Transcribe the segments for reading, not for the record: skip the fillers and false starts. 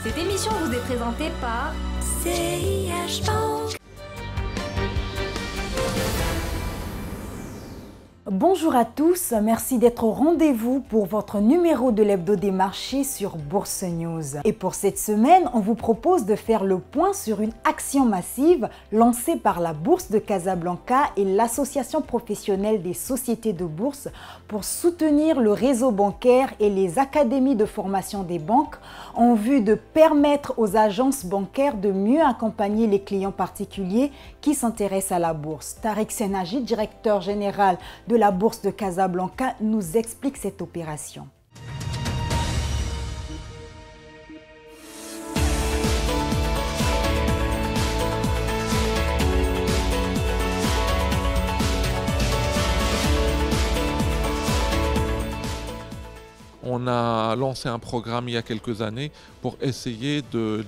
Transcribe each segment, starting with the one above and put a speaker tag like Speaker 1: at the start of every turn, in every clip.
Speaker 1: Cette émission vous est présentée par CIH Bank.
Speaker 2: Bonjour à tous, merci d'être au rendez-vous pour votre numéro de l'hebdo des marchés sur Bourse News. Et pour cette semaine, on vous propose de faire le point sur une action massive lancée par la Bourse de Casablanca et l'Association professionnelle des sociétés de bourse pour soutenir le réseau bancaire et les académies de formation des banques en vue de permettre aux agences bancaires de mieux accompagner les clients particuliers qui s'intéressent à la bourse. Tariq Senaji, directeur général de la Bourse de Casablanca, nous explique cette opération.
Speaker 3: On a lancé un programme il y a quelques années pour essayer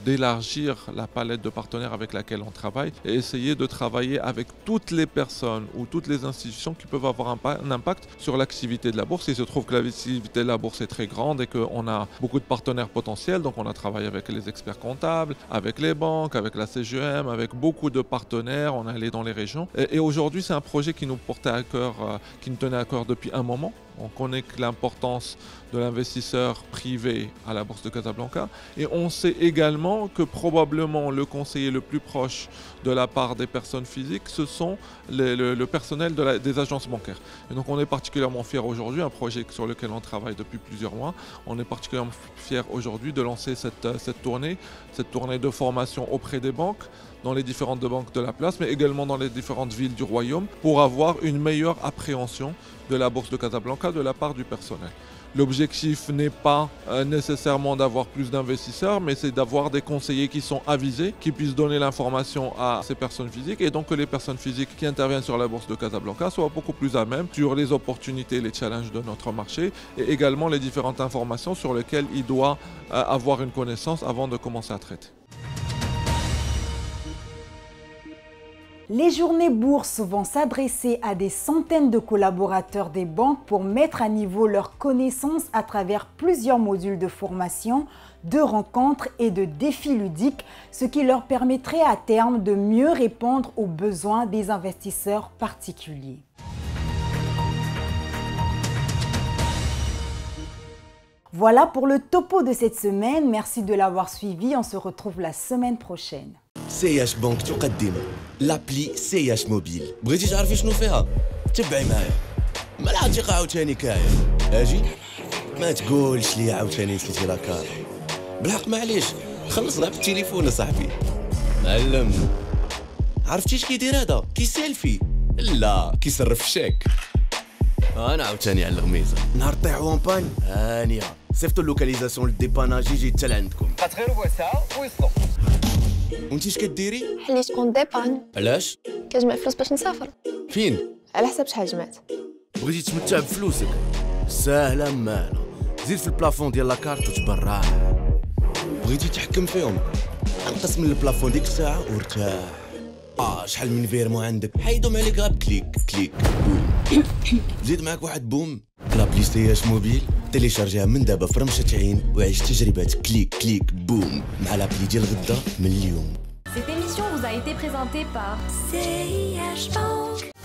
Speaker 3: d'élargir la palette de partenaires avec laquelle on travaille et essayer de travailler avec toutes les personnes ou toutes les institutions qui peuvent avoir un impact sur l'activité de la bourse. Il se trouve que l'activité de la bourse est très grande et qu'on a beaucoup de partenaires potentiels. Donc on a travaillé avec les experts comptables, avec les banques, avec la CGM, avec beaucoup de partenaires. On est allé dans les régions. Et aujourd'hui, c'est un projet qui nous portait à cœur, qui nous tenait à cœur depuis un moment. On connaît l'importance de l'investisseur privé à la Bourse de Casablanca et on sait également que probablement le conseiller le plus proche de la part des personnes physiques, ce sont le personnel des agences bancaires. Et donc on est particulièrement fiers aujourd'hui, un projet sur lequel on travaille depuis plusieurs mois, on est particulièrement fiers aujourd'hui de lancer cette tournée de formation auprès des banques, dans les différentes banques de la place, mais également dans les différentes villes du royaume, pour avoir une meilleure appréhension de la Bourse de Casablanca de la part du personnel. L'objectif n'est pas nécessairement d'avoir plus d'investisseurs, mais c'est d'avoir des conseillers qui sont avisés, qui puissent donner l'information à ces personnes physiques, et donc que les personnes physiques qui interviennent sur la Bourse de Casablanca soient beaucoup plus à même sur les opportunités, les challenges de notre marché, et également les différentes informations sur lesquelles il doit avoir une connaissance avant de commencer à traiter.
Speaker 2: Les journées bourse vont s'adresser à des centaines de collaborateurs des banques pour mettre à niveau leurs connaissances à travers plusieurs modules de formation, de rencontres et de défis ludiques, ce qui leur permettrait à terme de mieux répondre aux besoins des investisseurs particuliers. Voilà pour le topo de cette semaine. Merci de l'avoir suivi. On se retrouve la semaine prochaine.
Speaker 4: CIH بنك تقدم لابلي CIH موبيل. بغيتي تعرفي شنو فيها؟ تبعي معايا. ما العتيقة عاوتاني كاير. اجي ما تقولش لي عاوتاني نسيتي لاكار. بالحق معليش خلص غير بالتليفون صاحبي. معلم. عرفتي اش كيدير هذا؟ كيسيلفي. لا كيصرف الشيك. انا عاوتاني على الغميزه. نهار طيحوا اونبان هانيه. صيفطوا اللوكاليزاسيون للديباناج يجي حتى لعندكم.
Speaker 5: بقات غير ربع ساعه ويوصلوا.
Speaker 4: وانتي اش كديري؟
Speaker 6: حليت كونت ديبان.
Speaker 4: علاش؟
Speaker 6: كنجمع فلوس باش نسافر.
Speaker 4: فين؟
Speaker 6: على حساب شحال جمعت.
Speaker 4: بغيتي تمتع بفلوسك؟ ساهله مالا. زيد في البلافون ديال لاكارت وتبرع. بغيتي تحكم فيهم؟ انقص من البلافون ديك الساعه وارتاح. شحال من فيرمو عندك؟ حيدهم عليك غير بكليك كليك بوم. زيد معاك واحد بوم. لابلي CIH موبيل تيليشارجيها من دابا في رمشة عين وعيش تجربة كليك كليك بوم مع لابلي ديال غدا من اليوم.
Speaker 1: Cette émission vous a été présentée par CIH Bank.